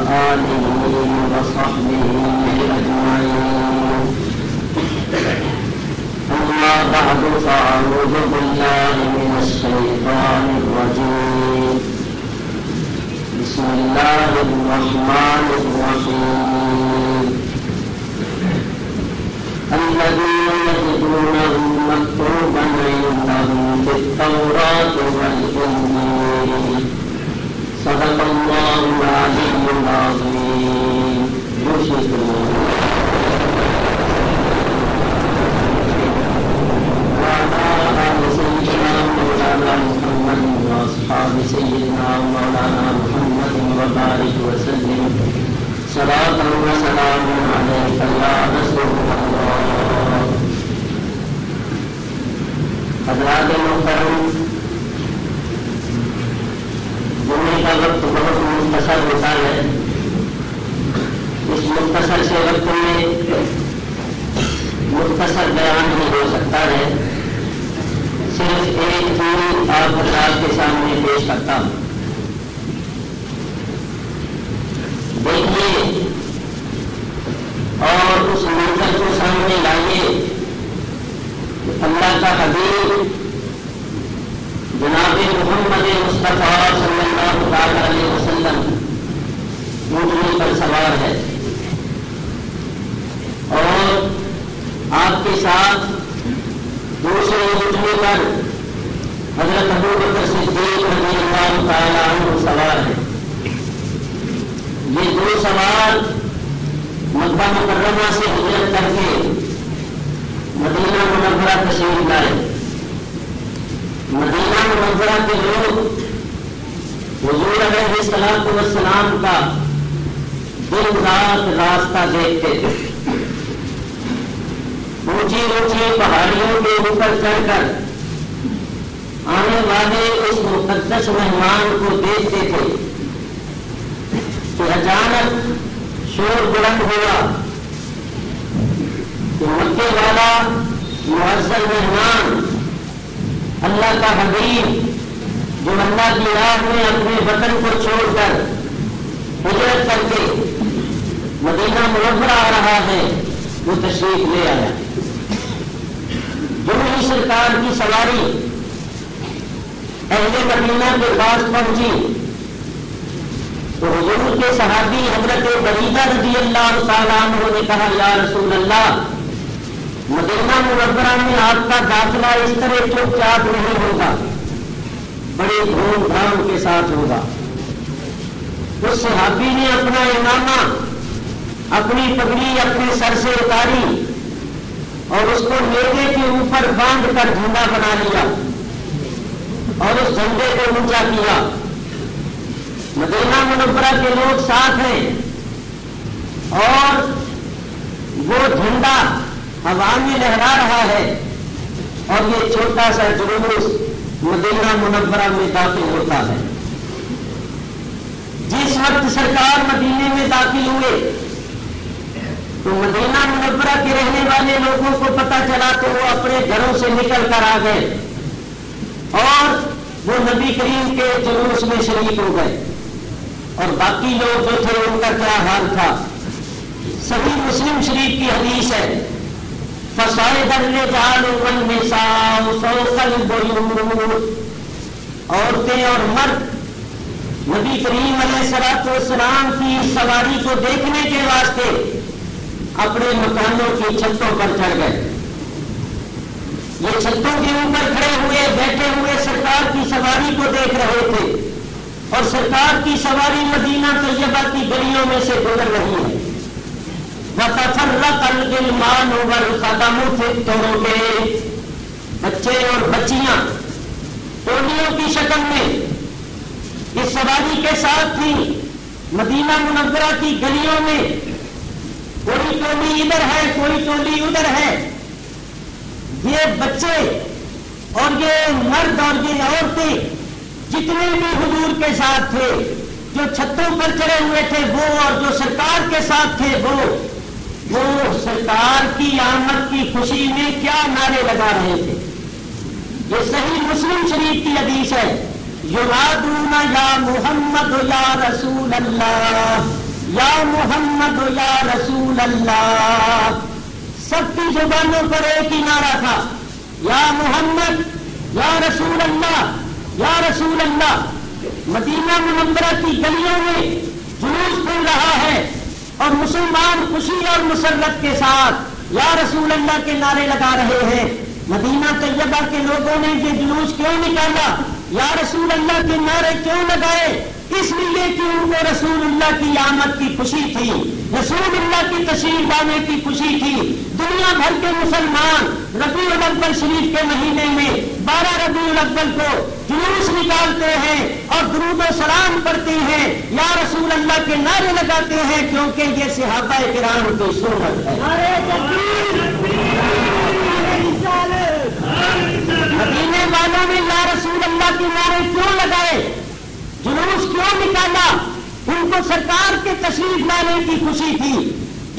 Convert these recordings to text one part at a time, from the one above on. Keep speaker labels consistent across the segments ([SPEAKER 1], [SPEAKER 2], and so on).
[SPEAKER 1] آله وصحبه أجمعين. أما بعد فأعوذ بالله من الشيطان الرجيم. بسم الله الرحمن الرحيم. الذين يجدونه مكتوبا عندهم في التوراة والإنجيل. صدق الله العلي العظيم. محمد وأصحاب سيدنا مولانا محمد وبارك وسلم صلاة وسلام عليك يا رسول الله. حضرات محترم، جمعے کا وقت بہت مختصر ہوتا ہے. اس مختصر سے وقت میں مختصر بیان ہی ہو سکتا ہے. صرف ایک چیز آپ حضرات کے سامنے پیش کرتا ہوں. دیکھیے اور اس منظر کو سامنے لائیے کہ اللہ کا حبیب جناب محمد مصطفیٰ صلی اللہ علیہ وسلم اونٹنی پر سوار ہے اور آپ کے ساتھ دوسرے اونٹنی پر حضرت ابوبکر صدیق رضی اللہ تعالیٰ عنہ سوار ہے. یہ دو سوار مکہ مکرمہ سے ہجرت کر کے مدینہ منورہ تشریف لائے. مدینہ منورہ کے لوگ حضور علیہ الصلوۃ والسلام کا دن رات راستہ دیکھتے تھے. اونچی اونچی پہاڑیوں کے اوپر چڑھ کر آنے والے اس مقدس مہمان کو دیکھتے تھے کہ اچانک شور بلند ہوا کہ مکے والا معزز مہمان اللہ کا حبیب جو اللہ کی راہ میں اپنے وطن کو چھوڑ کر ہجرت کر کے مدینہ منورہ آ رہا ہے وہ تشریف لے آیا. جو ہی سرکار کی سواری اہل مدینہ کے پاس پہنچی تو حضور کے صحابی حضرت بریدہ رضی اللہ تعالیٰ عنہ نے کہا یا رسول اللہ مدینہ منورہ میں آپ کا داخلہ اس طرح چپ چاپ نہیں ہوگا، بڑے دھوم دھام کے ساتھ ہوگا. اس صحابی نے اپنا امامہ اپنی پگڑی اپنے سر سے اتاری اور اس کو نیزے کے اوپر باندھ کر جھنڈا بنا لیا اور اس جھنڈے کو اونچا کیا. مدینہ منورہ کے لوگ ساتھ ہیں اور وہ جھنڈا ہوا میں لہرا رہا ہے اور یہ چھوٹا سا جلوس مدینہ منورہ میں داخل ہوتا ہے. جس وقت سرکار مدینے میں داخل ہوئے تو مدینہ منورہ کے رہنے والے لوگوں کو پتہ چلا تو وہ اپنے گھروں سے نکل کر آ گئے اور وہ نبی کریم کے جلوس میں شریک ہو گئے. اور باقی لوگ جو تھے ان کا کیا حال تھا؟ صحیح مسلم شریف کی حدیث ہے فصائد الرجال والنساء فوق البیوت. عورتیں اور مرد نبی کریم علیہ الصلوۃ والسلام کی سواری کو دیکھنے کے واسطے اپنے مکانوں کی چھتوں پر چڑھ گئے. یہ چھتوں کے اوپر کھڑے ہوئے بیٹھے ہوئے سرکار کی سواری کو دیکھ رہے تھے اور سرکار کی سواری مدینہ طیبہ کی گلیوں میں سے گزر رہی ہے. وَتَفَرَّقَ الْغِلْمَانُ وَالْخَدَمُ فِي الطُّرُقِ. بچے اور بچیاں ٹولیوں کی شکل میں اس سواری کے ساتھ تھی. مدینہ منورہ کی گلیوں میں کوئی ٹولی ادھر ہے کوئی ٹولی ادھر ہے. یہ بچے اور یہ مرد اور یہ عورتیں جتنے بھی حضور کے ساتھ تھے جو چھتوں پر چڑھے ہوئے تھے وہ اور جو سرکار کے ساتھ تھے وہ سرکار کی آمد کی خوشی میں کیا نعرے لگا رہے تھے. یہ صحیح مسلم شریف کی حدیث ہے. ینادون یا محمد یا رسول اللہ یا محمد یا رسول اللہ، سب کی زبانوں پر ایک ہی نعرہ تھا، یا محمد یا رسول اللہ یا رسول اللہ۔ مدینہ منورہ کی گلیوں میں جلوس پھول رہا ہے اور مسلمان خوشی اور مسرت کے ساتھ یا رسول اللہ کے نعرے لگا رہے ہیں۔ مدینہ طیبہ کے لوگوں نے یہ جلوس کیوں نکالا، یا رسول اللہ کے نعرے کیوں لگائے؟ اس لیے کہ ان کو رسول اللہ کی آمد کی خوشی تھی، رسول اللہ کی تشریف لانے کی خوشی تھی۔ دنیا بھر کے مسلمان ربیع الاول شریف کے مہینے میں 12 ربیع الاول کو جلوس نکالتے ہیں اور درود و سلام پڑھتے ہیں، یا رسول اللہ کے نعرے لگاتے ہیں، کیونکہ یہ صحابہ کرام کی سنت ہے۔ مدینے والوں نے یا رسول اللہ کے نعرے کیوں لگائے، جلوس کیوں نکالا؟ ان کو سرکار کے تشریف لانے کی خوشی تھی۔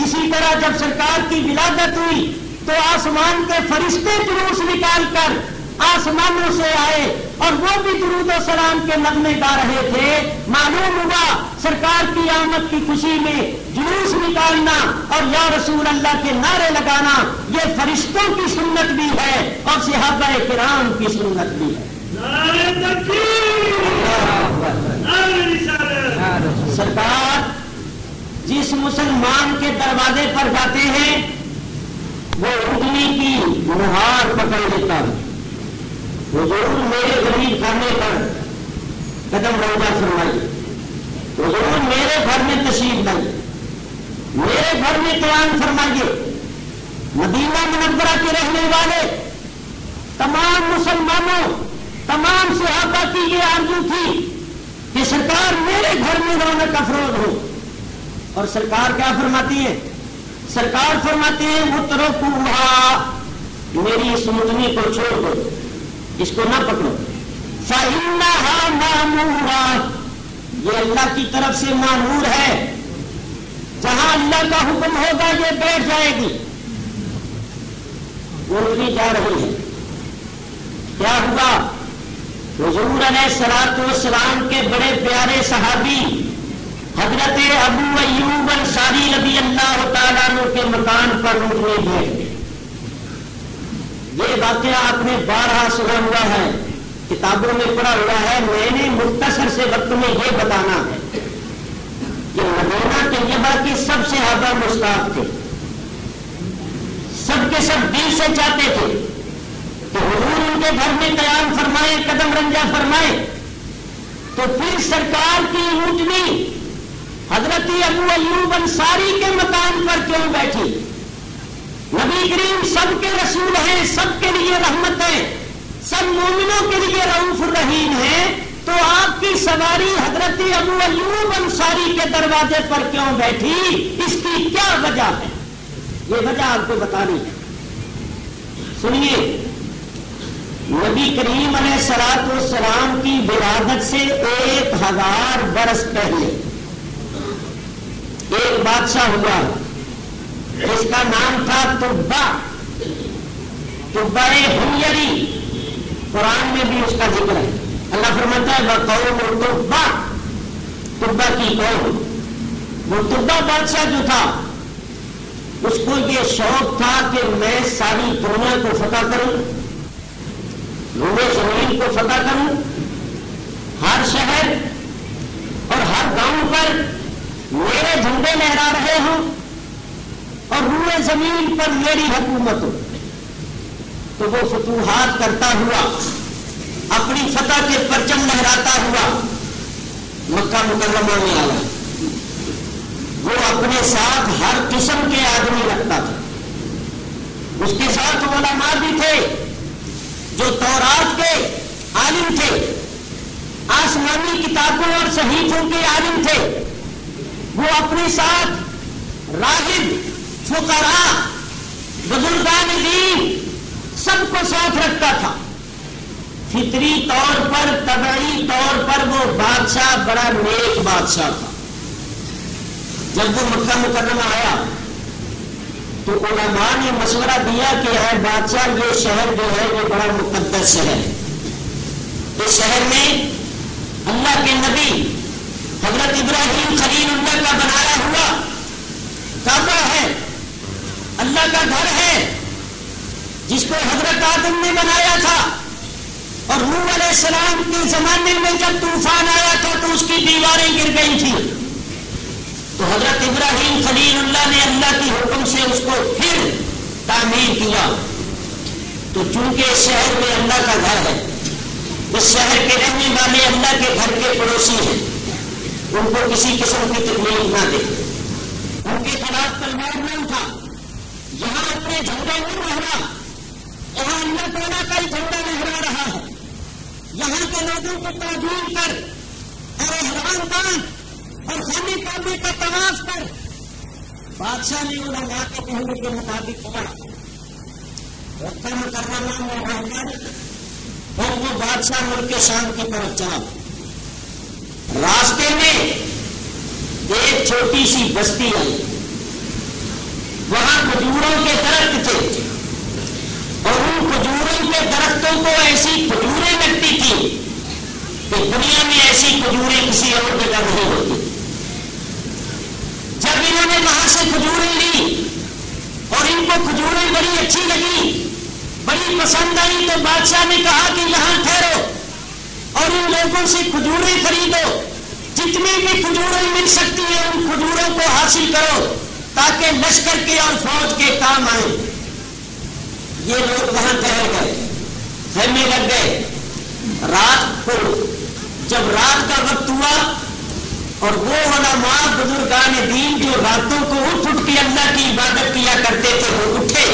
[SPEAKER 1] اسی طرح جب سرکار کی ولادت ہوئی تو آسمان کے فرشتے جلوس نکال کر آسمانوں سے آئے اور وہ بھی درود و سلام کے نغمے گا رہے تھے۔ معلوم ہوا سرکار کی آمد کی خوشی میں جلوس نکالنا اور یا رسول اللہ کے نعرے لگانا یہ فرشتوں کی سنت بھی ہے اور صحابہ کرام کی سنت بھی ہے۔ سرکار جس مسلمان کے دروازے پر جاتے ہیں وہ اونٹنی کی نہار پکڑ لیتا ہے۔ حضور میرے غریب خانے پر قدم روزہ فرمائیے، حضور میرے گھر میں تشریف لائیے، میرے گھر میں قیام فرمائیے۔ مدینہ منورہ کے رہنے والے تمام مسلمانوں، تمام صحابہ کی یہ آرزو تھی کہ سرکار میرے گھر میں رونق افروز ہو۔ اور سرکار کیا فرماتی ہے؟ سرکار فرماتے ہیں مترکوہا، میری اس اونٹنی کو چھوڑ دو، اس کو نہ پکڑو۔ فإنہا مأمورہ، یہ اللہ کی طرف سے مأمور ہے، جہاں اللہ کا حکم ہوگا یہ بیٹھ جائے گی۔ اونٹنی جا رہی ہے، کیا ہوا؟ حضور علیہ الصلوۃ والسلام کے بڑے پیارے صحابی حضرت ابو ایوب انصاری رضی اللہ تعالیٰ عنہ کے مکان پر اونٹنی بیٹھ گئی۔ یہ واقعہ آپ نے بارہا سنا ہوا ہے، کتابوں میں پڑھا ہوا ہے، میں نے مختصر سے وقت میں یہ بتانا ہے کہ مدینہ طیبہ کی سب صحابہ مشتاق تھے، سب کے سب دل سے چاہتے تھے کہ حضور ان کے گھر میں قیام فرمائے، قدم رنجہ فرمائے۔ تو پھر سرکار کی اونٹنی حضرت ابو ایوب انصاری کے مکان پر کیوں بیٹھی؟ نبی کریم سب کے رسول ہیں، سب کے لیے رحمت ہے، سب مومنوں کے لیے رؤوف الرحیم ہیں، تو آپ کی سواری حضرت ابو ایوب انصاری کے دروازے پر کیوں بیٹھی؟ اس کی کیا وجہ ہے؟ یہ وجہ آپ کو بتانی ہے۔ سنیے، نبی کریم علیہ الصلوۃ والسلام کی ولادت سے 1000 برس پہلے ایک بادشاہ ہوا جس کا نام تھا تبع حمیری، قرآن میں بھی اس کا ذکر ہے۔ اللہ فرماتا ہے وَقَوْمُ تبع کی قوم۔ وہ تبع بادشاہ جو تھا اس کو یہ شوق تھا کہ میں ساری دنیا کو فتح کروں، روئے زمین کو فتح کروں، ہر شہر اور ہر گاؤں پر میرے جھنڈے لہرا رہے ہوں اور روئے زمین پر میری حکومت ہو۔ تو وہ فتوحات کرتا ہوا، اپنی فتح کے پرچم لہراتا ہوا مکہ مکرمہ میں آیا۔ وہ اپنے ساتھ ہر قسم کے آدمی رکھتا تھا، اس کے ساتھ علماء بھی تھے جو تورات کے عالم تھے، آسمانی کتابوں اور صحیفوں کے عالم تھے۔ وہ اپنے ساتھ راہب، فقراء، بزرگان دین سب کو ساتھ رکھتا تھا۔ فطری طور پر، طبعی طور پر وہ بادشاہ بڑا نیک بادشاہ تھا۔ جب وہ مکہ مکرمہ آیا تو علماء نے مشورہ دیا کہ اے بادشاہ، یہ شہر جو ہے یہ بڑا مقدس شہر ہے، اس شہر میں اللہ کے نبی حضرت ابراہیم خلیل اللہ کا بنایا ہوا کو حضرت آدم نے بنایا تھا، اور نوح علیہ السلام کے زمانے میں جب طوفان آیا تھا تو اس کی دیواریں گر گئی تھیں، تو حضرت ابراہیم خلیل اللہ نے اللہ کے حکم سے اس کو پھر تعمیر کیا۔ تو چونکہ اس شہر میں اللہ کا گھر ہے، اس شہر کے رہنے والے اللہ کے گھر کے پڑوسی ہیں، ان کو کسی قسم کی تکلیف نہ دے، ان کے خلاف تلوار نہ اٹھا، یہاں اپنے جھنڈے نہیں لہرا، یہاں اللہ تعالیٰ کا ہی جھنڈا لہرا رہا ہے، یہاں کے لوگوں کو تعظیم کر اور احرام باندھ اور خانے کعبے کا طواف کر۔ بادشاہ نے علماء کے کہنے کے مطابق پڑھا، مکہ مکرمہ میں رہ کر اور وہ بادشاہ ملک شام کی طرف چلا۔ راستے میں ایک چھوٹی سی بستی آئی، وہاں کھجوروں کے درخت تھے، اور ان کھجوروں کے درختوں کو ایسی کھجوریں لگتی تھی کہ دنیا میں ایسی کھجوریں کسی اور جگہ نہیں ہوتی۔ جب انہوں نے وہاں سے کھجوریں لی اور ان کو کھجوریں بڑی اچھی لگی، بڑی پسند آئی، تو بادشاہ نے کہا کہ یہاں ٹھہرو اور ان لوگوں سے کھجوریں خریدو، جتنی بھی کھجوریں مل سکتی ہیں ان کھجوروں کو حاصل کرو تاکہ لشکر کے اور فوج کے کام آئیں۔ یہ لوگ وہاں ٹھہر گئے، خیمے لگ گئے۔ رات کو جب رات کا وقت ہوا اور وہ علماء بزرگان دین جو راتوں کو اٹھ کے اللہ کی عبادت کیا کرتے تھے وہ اٹھے،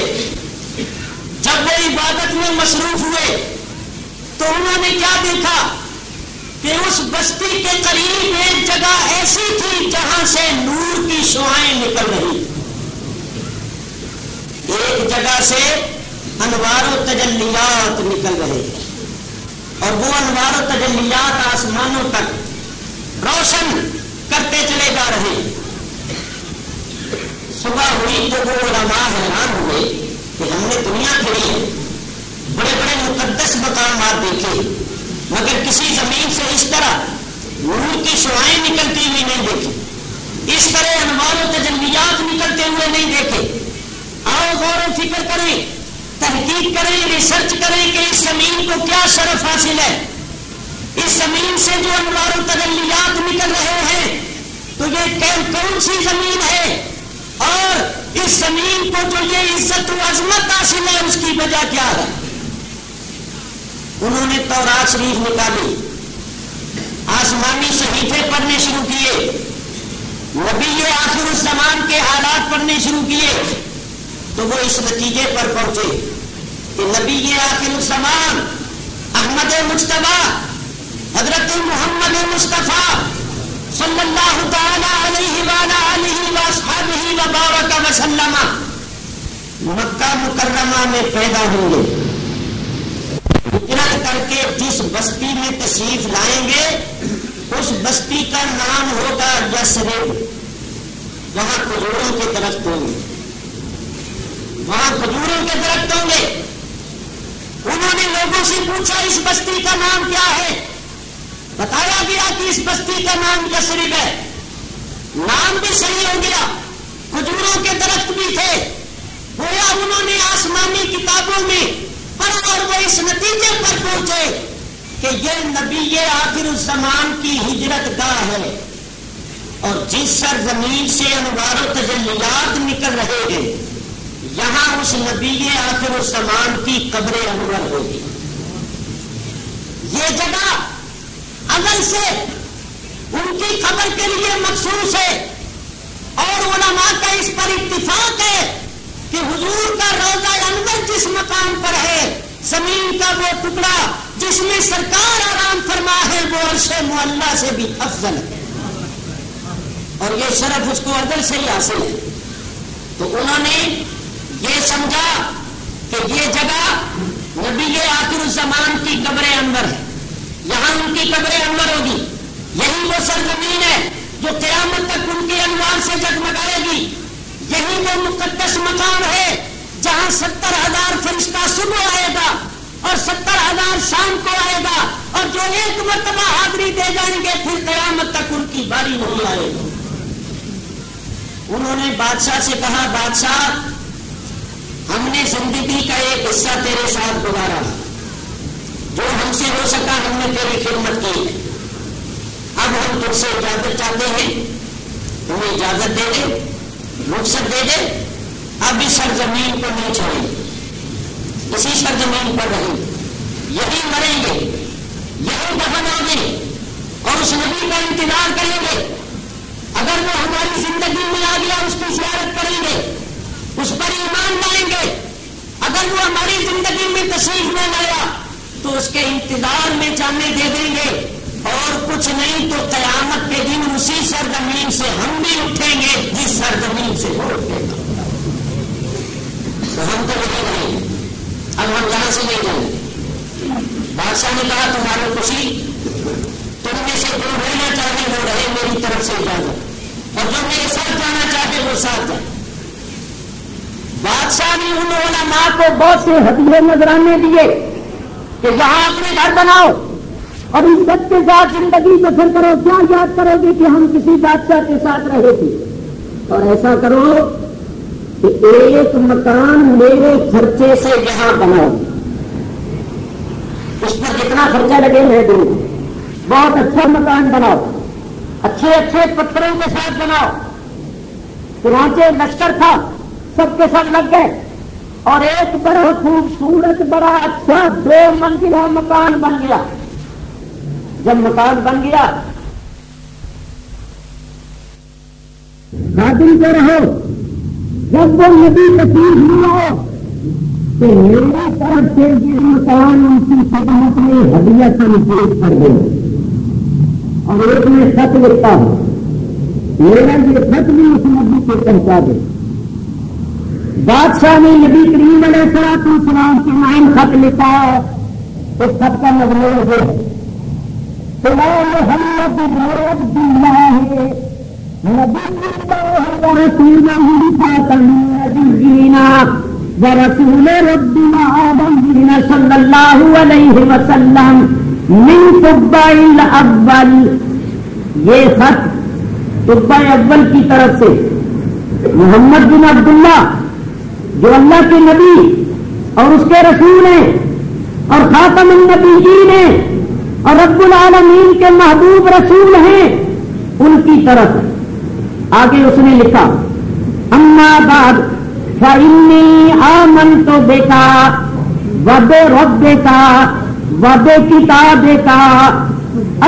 [SPEAKER 1] جب وہ عبادت میں مصروف ہوئے تو انہوں نے کیا دیکھا کہ اس بستی کے قریب ایک جگہ ایسی تھی جہاں سے نور کی شعائیں نکل رہی، ایک جگہ سے انوار و تجلیات نکل رہے، اور وہ انوار و تجلیات آسمانوں تک روشن کرتے چلے جا رہے۔ صبح ہوئی تو وہ علماء حیران ہوئے کہ ہم نے دنیا پھری ہے، بڑے بڑے مقدس مقامات دیکھے، مگر کسی زمین سے اس طرح نور کی شعائیں نکلتی ہوئی نہیں دیکھی، اس طرح انوار و تجلیات نکلتے ہوئے نہیں دیکھے۔ آؤ غور و فکر کریں، تحقیق کریں، ریسرچ کریں کہ اس زمین کو کیا شرف حاصل ہے۔ اس زمین سے جو انوار و تجلیات نکل رہے ہیں تو یہ کون سی زمین ہے، اور اس زمین کو جو یہ عزت و عظمت حاصل ہے اس کی وجہ کیا ہے۔ انہوں نے تورات شریف نکالی، آسمانی صحیفے پڑھنے شروع کیے، نبی آخر الزمان کے حالات پڑھنے شروع کیے، تو وہ اس نتیجے پر پہنچے کہ نبی آخر الزمان احمد مجتبیٰ حضرت محمد مصطفیٰ صلی اللہ تعالی علیہ وآلہ آلہ واصحابہ وبارک وسلم مکہ مکرمہ میں پیدا ہوں گے۔ ہجرت کر کے جس بستی میں تشریف لائیں گے اس بستی کا نام ہوگا یثرب، وہاں کھجوروں کے درخت ہوں گے، وہاں کھجوروں کے درخت ہوں گے۔ انہوں نے لوگوں سے پوچھا اس بستی کا نام کیا ہے، بتایا گیا کہ اس بستی کا نام یثرب ہے۔ نام بھی صحیح ہو گیا، کھجوروں کے درخت بھی تھے، گویا انہوں نے آسمانی کتابوں میں پڑھا اور وہ اس نتیجے پر پہنچے کہ یہ نبی آخر الزمان کی ہجرت گاہ ہے، اور جس سرزمین سے انوار و تجلیات نکل رہے ہیں یہاں اس نبی آخر الزمان کی قبر انور ہوگی۔ یہ جگہ اول سے ان کی خبر کے لیے مخصوص ہے، اور علماء کا اس پر اتفاق ہے کہ حضور کا روضہ انور جس مقام پر ہے، زمین کا وہ ٹکڑا جس میں سرکار آرام فرما ہے، وہ عرش معلیٰ سے بھی افضل ہے، اور یہ شرف اس کو عدل سے ہی حاصل ہے۔ تو انہوں نے یہ سمجھا کہ یہ جگہ نبی آخر الزمان کی قبر انور ہے، یہاں ان کی قبر انور ہوگی، یہی وہ سرزمین ہے جو قیامت تک ان کے انوار سے جگمگائے گی، یہی وہ مقدس مقام ہے جہاں 70,000 فرشتہ صبح آئے گا اور 70,000 شام کو آئے گا، اور جو ایک مرتبہ حاضری دے جائیں گے پھر قیامت تک ان کی باری نہیں آئے گی۔ انہوں نے بادشاہ سے کہا، بادشاہ ہم نے زندگی کا ایک حصہ تیرے ساتھ گزارا، جو ہم سے ہو سکا ہم نے تیری خدمت کی ہے۔ اب ہم تجھ سے اجازت چاہتے ہیں، تمہیں اجازت دے دے، رخصت دے دے، اب اس سرزمین کو نہیں چھوڑیں، اسی سرزمین پر رہیں، یہی مریں گے، یہی دفن ہوں گے اور اس نبی کا انتظار کریں گے۔ اگر وہ ہماری زندگی میں آ گیا اس کی زیارت کریں گے، اس پر ایمان لائیں گے۔ اگر وہ ہماری زندگی میں تشریف نہ لایا تو اس کے انتظار میں جانے دے دیں گے، اور کچھ نہیں تو قیامت کے دن اسی سرزمین سے ہم بھی اٹھیں گے جس سرزمین سے وہ اٹھے گا۔ تو ہم تو نہیں رہیں گے، اب ہم یہاں سے نہیں جائیں گے۔ بادشاہ نے کہا تمہاری خوشی، تم میں سے جو رہنا چاہے وہ رہے، میری طرف سے اجازت، اور جو میرے ساتھ جانا چاہے وہ ساتھ جائے۔ بادشاہ نے ان علماء کو بہت سے ہدیے نذرانے دیے کہ یہاں اپنے گھر بناؤ اور عزت کے ساتھ زندگی بسر کرو۔ کیا یاد کرو گے کہ ہم کسی بادشاہ کے ساتھ رہے تھے، اور ایسا کرو کہ ایک مکان میرے خرچے سے یہاں بناؤ، اس پر جتنا خرچہ لگے میں دوں، بہت اچھا مکان بناؤ، اچھے اچھے پتھروں کے ساتھ بناؤ۔ چنانچہ لشکر تھا، سب کے سب لگ گئے اور ایک بڑا خوبصورت بڑا اچھا 2 منزلہ مکان بن گیا۔ جب مکان بن گیا، خادم کو رہو، جب وہ نبی تشریف لیا کہ میری طرف سے یہ مکان ان کی خدمت میں ہدیۃً پیش کر دے، اور ایک میں خط لکھتا ہوں، میرا یہ خط بھی اس نبی کو پہنچا دے۔ بادشاہ نے نبی کریم علیہ السلام کے نام خط لکھا ہے، اس خط کا مضمون ہے محمد بن عبد اللہ نبی اللہ ورسولہ خاتم النبیین ورسول رب العالمین صلی اللہ علیہ وسلم من طبع الاول۔ یہ خط طبع اول کی طرف سے محمد بن عبداللہ جو اللہ کے نبی اور اس کے رسول ہیں اور خاتم النبیین ہیں اور رب العالمین کے محبوب رسول ہیں، ان کی طرف۔ آگے اس نے لکھا اما بعد فإنی آمنت بک وبربک وبکتابک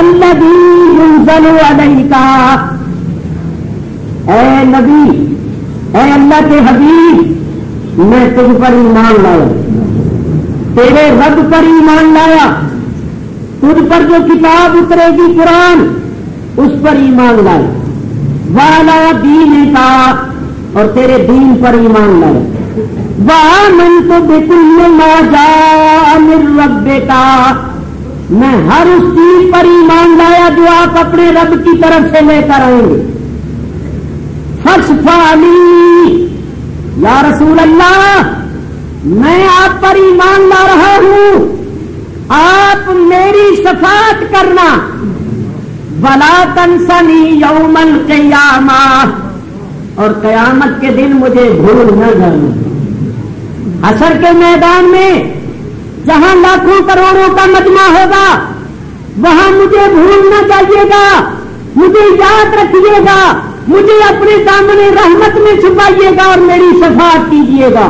[SPEAKER 1] الذی ينزل علیک۔ اے نبی، اے اللہ کے حبیب، میں تجھ پر ایمان لایا، تیرے رب پر ایمان لایا، تجھ پر جو کتاب اترے گی قرآن اس پر ایمان لائے، والا دین کا، اور تیرے دین پر ایمان لائے، وآمنت بکل ما جاء من ربک، میں ہر اس چیز پر ایمان لایا جو آپ اپنے رب کی طرف سے لے کر آئیں گے۔ فاشفع لی یا رسول اللہ، میں آپ پر ایمان لا رہا ہوں، آپ میری شفاعت کرنا، ولا تنسنی یوم القیامہ، اور قیامت کے دن مجھے بھول نہ جانا۔ حشر کے میدان میں جہاں لاکھوں کروڑوں کا مجمع ہوگا وہاں مجھے بھول نہ جائیے گا، مجھے یاد رکھیے گا، مجھے اپنے سامنے رحمت میں چھپائیے گا اور میری شفاعت کیجیے گا۔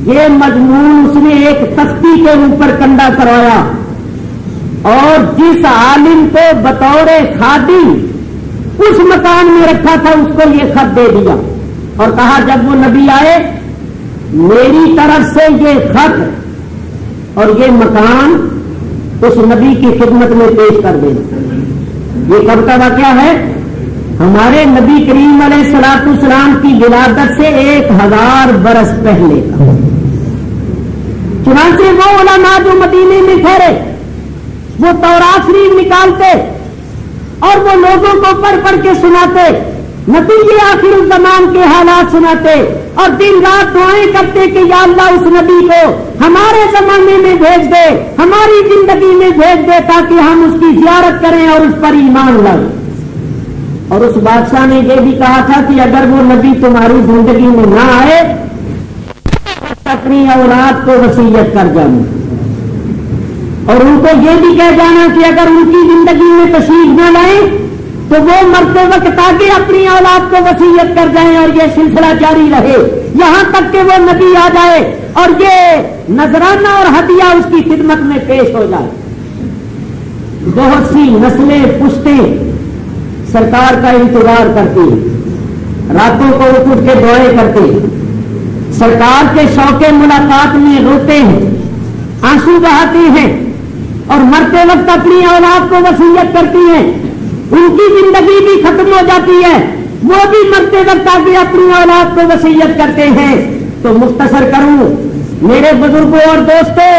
[SPEAKER 1] یہ مضمون اس نے ایک تختی کے اوپر کنڈا کروایا اور جس عالم کو بطور خادم اس مکان میں رکھا تھا اس کو یہ خط دے دیا اور کہا جب وہ نبی آئے میری طرف سے یہ خط اور یہ مکان اس نبی کی خدمت میں پیش کر دینا۔ یہ کب کا واقعہ ہے؟ ہمارے نبی کریم علیہ الصلوۃ والسلام کی ولادت سے 1000 برس پہلے کا۔ چنانچہ وہ علماء جو مدینے میں ٹھہرے وہ تورات شریف نکالتے اور وہ لوگوں کو پڑھ پڑھ کے سناتے، نتیجے آخر الزمان کے حالات سناتے اور دن رات دعائیں کرتے کہ یا اللہ اس نبی کو ہمارے زمانے میں بھیج دے، ہماری زندگی میں بھیج دے تاکہ ہم اس کی زیارت کریں اور اس پر ایمان لائیں۔ اور اس بادشاہ نے یہ بھی کہا تھا کہ اگر وہ نبی تمہاری زندگی میں نہ آئے اپنی اولاد کو وصیت کر جانا اور ان کو یہ بھی کہہ جانا کہ اگر ان کی زندگی میں تشریف نہ لائیں تو وہ مرتے وقت آگے اپنی اولاد کو وصیت کر جائیں اور یہ سلسلہ جاری رہے یہاں تک کہ وہ نبی آ جائے اور یہ نذرانہ اور ہدیہ اس کی خدمت میں پیش ہو جائے. بہت سی نسلیں پشتیں سرکار کا انتظار کرتی ہیں, راتوں کو اٹھ کے دعائیں کرتے ہیں, سرکار کے شوق ملاقات میں روتے ہیں, آنسو بہاتے ہیں اور مرتے وقت اپنی اولاد کو وصیت کرتی ہیں. ان کی زندگی بھی ختم ہو جاتی ہے, وہ بھی مرتے وقت آگے اپنی اولاد کو وصیت کرتے ہیں. تو مختصر کروں میرے بزرگوں اور دوستوں,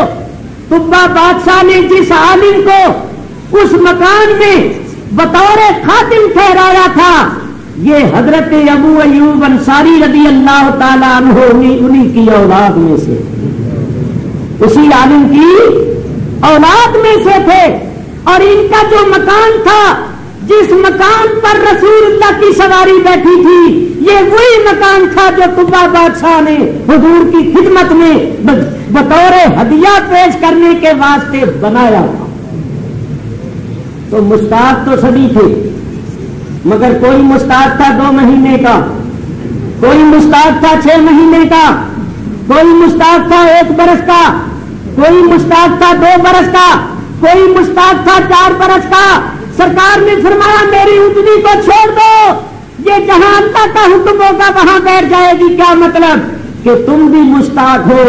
[SPEAKER 1] طبہ بادشاہ نے جس عالم کو اس مکان میں بطور خاتم ٹھہرایا تھا یہ حضرت ابو ایوب انصاری رضی اللہ تعالیٰ عنہ انہی کی اولاد میں سے, اسی عالم کی اولاد میں سے تھے. اور ان کا جو مکان تھا, جس مکان پر رسول اللہ کی سواری بیٹھی تھی, یہ وہی مکان تھا جو طبہ بادشاہ نے حضور کی خدمت میں بطور ہدیہ پیش کرنے کے واسطے بنایا تھا. تو مشتاق تو سبھی تھے, مگر کوئی مشتاق تھا 2 مہینے کا, کوئی مشتاق تھا 6 مہینے کا, کوئی مشتاق تھا 1 برس کا, کوئی مشتاق تھا 2 برس کا, کوئی مشتاق تھا 4 برس کا. سرکار نے فرمایا میری اونٹنی کو چھوڑ دو, یہ جہاں اللہ کا حکم ہوگا وہاں بیٹھ جائے گی. کیا مطلب کہ تم بھی مشتاق ہو,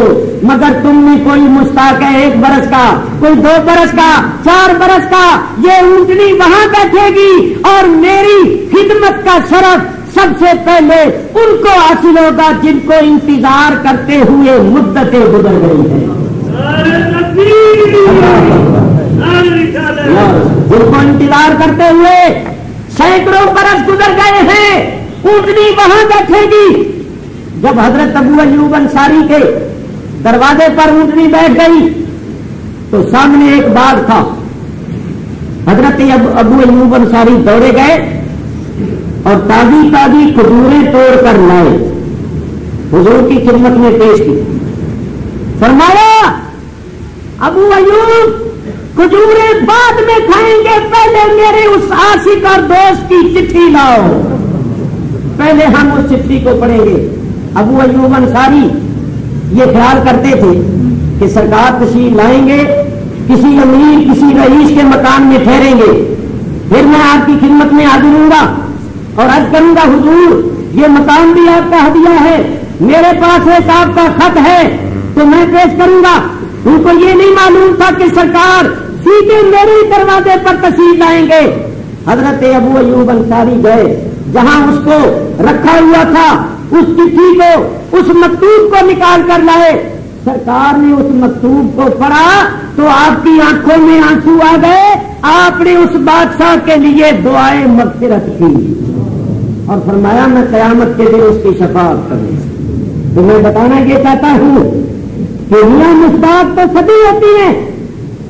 [SPEAKER 1] مگر تم میں کوئی مشتاق ہے 1 برس کا, کوئی 2 برس کا, 4 برس کا. یہ اونٹنی وہاں بیٹھے گی اور میری خدمت کا شرف سب سے پہلے ان کو حاصل ہوگا جن کو انتظار کرتے ہوئے مدتیں گزر گئی ہیں, جن کو انتظار کرتے ہوئے سینکڑوں برس گزر گئے ہیں. اونٹنی وہاں بیٹھے گی. جب حضرت ابو ایوب انصاری کے دروازے پر اونٹنی بیٹھ گئی تو سامنے ایک باغ تھا. حضرت ابو ایوب انصاری دوڑے گئے اور تازی تازی کھجوریں توڑ کر لائے, حضور کی خدمت میں پیش کی. فرمایا ابو ایوب کھجوریں بعد میں کھائیں گے, پہلے میرے اس عاشق اور دوست کی چٹھی لاؤ, پہلے ہم اس چٹھی کو پڑھیں گے. ابو ایوب انصاری یہ خیال کرتے تھے کہ سرکار تشریف لائیں گے, کسی امیر کسی رئیس کے مکان میں ٹھہریں گے, پھر میں آپ کی خدمت میں حاضر ہوں گا اور عرض کروں گا حضور یہ مکان بھی آپ کا ہدیہ ہے, میرے پاس ایک آپ کا خط ہے تو میں پیش کروں گا. ان کو یہ نہیں معلوم تھا کہ سرکار سیدھے میرے دروازے پر تشریف لائیں گے. حضرت ابو ایوب انصاری گئے جہاں اس کو رکھا ہوا تھا, اس چٹھی کو, اس مکتوب کو نکال کر لائے. سرکار نے اس مکتوب کو پڑھا تو آپ کی آنکھوں میں آنسو آ گئے. آپ نے اس بادشاہ کے لیے دعائیں مغفرت کی اور فرمایا میں قیامت کے دن اس کی شفاعت کروں. تو میں بتانا یہ چاہتا ہوں کہ میاں مشتاق تو سبھی ہوتی ہیں,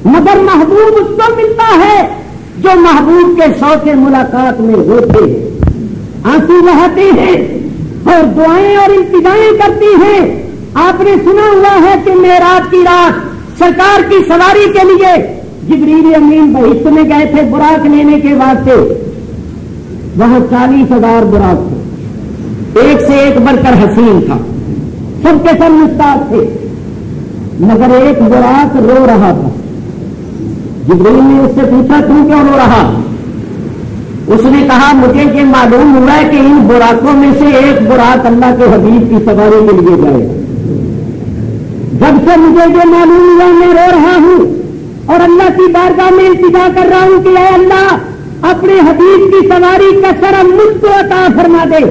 [SPEAKER 1] مگر محبوب اس کو ملتا ہے جو محبوب کے شوق ملاقات میں ہوتے ہیں, آنسو بہاتے ہیں اور دعائیں اور التجائیں کرتی ہیں. آپ نے سنا ہوا ہے کہ معراج کی رات سرکار کی سواری کے لیے جبریل امین بہشت میں گئے تھے براق لینے کے واسطے. وہاں 40,000 براق تھے, ایک سے ایک بڑھ کر حسین تھا, سب کے سب مشتاق تھے, مگر ایک براق رو رہا تھا. جبریل نے اس سے پوچھا تم کیوں رو رہا؟ اس نے کہا مجھے یہ معلوم ہوا ہے کہ ان براقوں میں سے ایک براق اللہ کے حبیب کی سواری کے لیے جائے. جب سے مجھے یہ معلوم ہوا میں رو رہا ہوں اور اللہ کی بارگاہ میں التجا کر رہا ہوں کہ اے اللہ اپنے حبیب کی سواری کا شرف مجھ کو عطا فرما دے.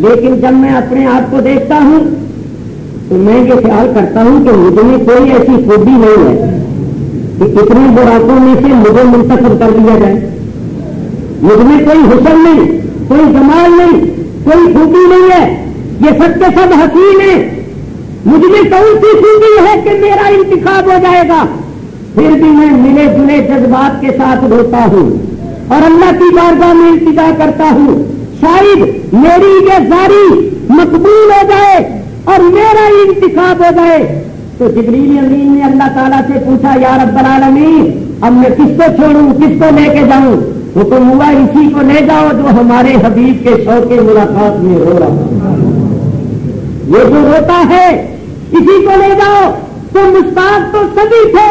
[SPEAKER 1] لیکن جب میں اپنے آپ کو دیکھتا ہوں تو میں یہ خیال کرتا ہوں کہ مجھ میں کوئی ایسی خوبی نہیں ہے کہ اتنے براقوں میں سے مجھے منتخب کر دیا جائے. مجھ میں کوئی حسن نہیں, کوئی جمال نہیں, کوئی خوبی نہیں ہے, یہ سب کے سب حسین ہیں. مجھ میں کون سی خوبی ہے کہ میرا انتخاب ہو جائے گا؟ پھر بھی میں ملے جلے جذبات کے ساتھ روتا ہوں اور اللہ کی بارگاہ میں التجا کرتا ہوں شاید میری یہ زاری مقبول ہو جائے
[SPEAKER 2] اور میرا ہی انتخاب ہو جائے. تو جبریل امین نے اللہ تعالیٰ سے پوچھا یا رب العالمین اب میں کس کو چھوڑوں, کس کو لے کے جاؤں؟ حکم ہوا اسی کو لے جاؤ جو ہمارے حبیب کے شوق ملاقات میں رو رہا. یہ جو روتا ہے اسی کو لے جاؤ. تو مشتاق تو سبھی تھے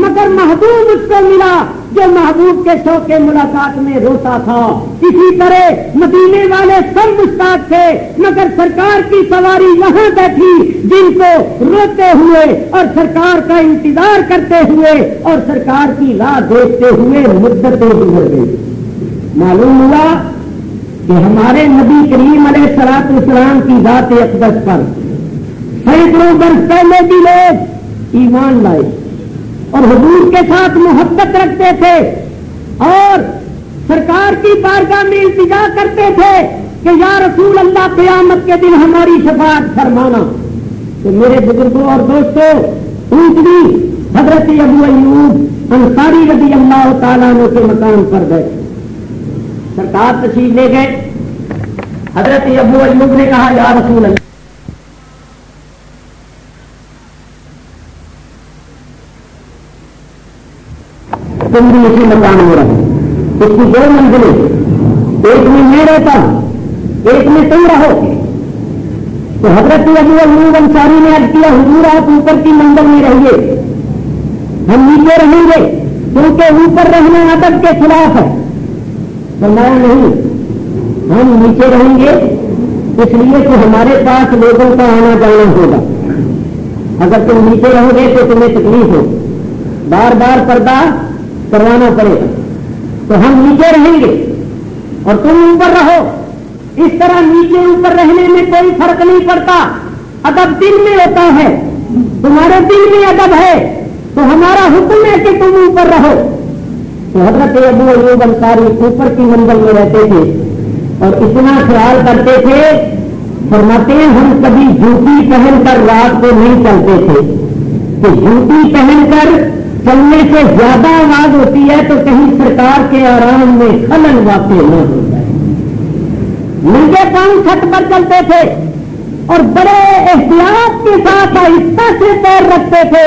[SPEAKER 2] مگر محبوب اس کو ملا جو محبوب کے شوق ملاقات میں روتا تھا. اسی طرح مدینے والے سب مشتاق تھے مگر سرکار کی سواری وہاں بیٹھی جن کو روتے ہوئے اور سرکار کا انتظار کرتے ہوئے اور سرکار کی راہ دیکھتے ہوئے مدتیں گزر گئی. معلوم ہوا کہ ہمارے نبی کریم علیہ الصلوۃ والسلام کی ذات اقدس پر سینکڑوں برس پہلے بھی لوگ ایمان لائے اور حضور کے ساتھ محبت رکھتے تھے اور سرکار کی بارگاہ میں التجا کرتے تھے کہ یا رسول اللہ قیامت کے دن ہماری شفاعت فرمانا. تو میرے بزرگوں اور دوستوں اونچی حضرت ابو ایوب انصاری رضی اللہ تعالیٰ عنہ کے مقام پر گئے. سرکار تشریف لے گئے. حضرت ابو ایوب نے کہا یا رسول اللہ تم بھی اسی مکان میں رہو. اس کی دو منزلیں, ایک میں میں رہتا ہوں ایک میں تم رہو. تو حضرت ابو ایوب انصاری نے عرض کیا حضور آپ اوپر کی منزل میں رہیے, ہم نیچے رہیں گے کیونکہ اوپر رہنا ادب کے خلاف ہے. فرمایا نہیں ہم نیچے رہیں گے اس لیے کہ ہمارے پاس لوگوں کا آنا جانا ہوگا. اگر تم نیچے رہو گے تو تمہیں تکلیف ہو, بار بار پردہ کروانا پڑے گا. تو ہم نیچے رہیں گے اور تم اوپر رہو. اس طرح نیچے اوپر رہنے میں کوئی فرق نہیں پڑتا. ادب دل میں ہوتا ہے, تمہارے دل میں ادب ہے تو ہمارا حکم ہے کہ تم اوپر رہو. تو حضرت ابو ایوب انصاری اوپر کی منزل میں رہتے تھے اور اتنا خیال کرتے تھے. فرماتے ہیں ہم کبھی جوتی پہن کر رات کو نہیں چلتے تھے کہ جوتی پہن کر چلنے سے زیادہ آواز ہوتی ہے تو کہیں سرکار کے آرام میں خلل واقع نہ ہو جائے. ننگے پاؤں چھت پر چلتے تھے اور بڑے احتیاط کے ساتھ آہستہ سے پیر رکھتے تھے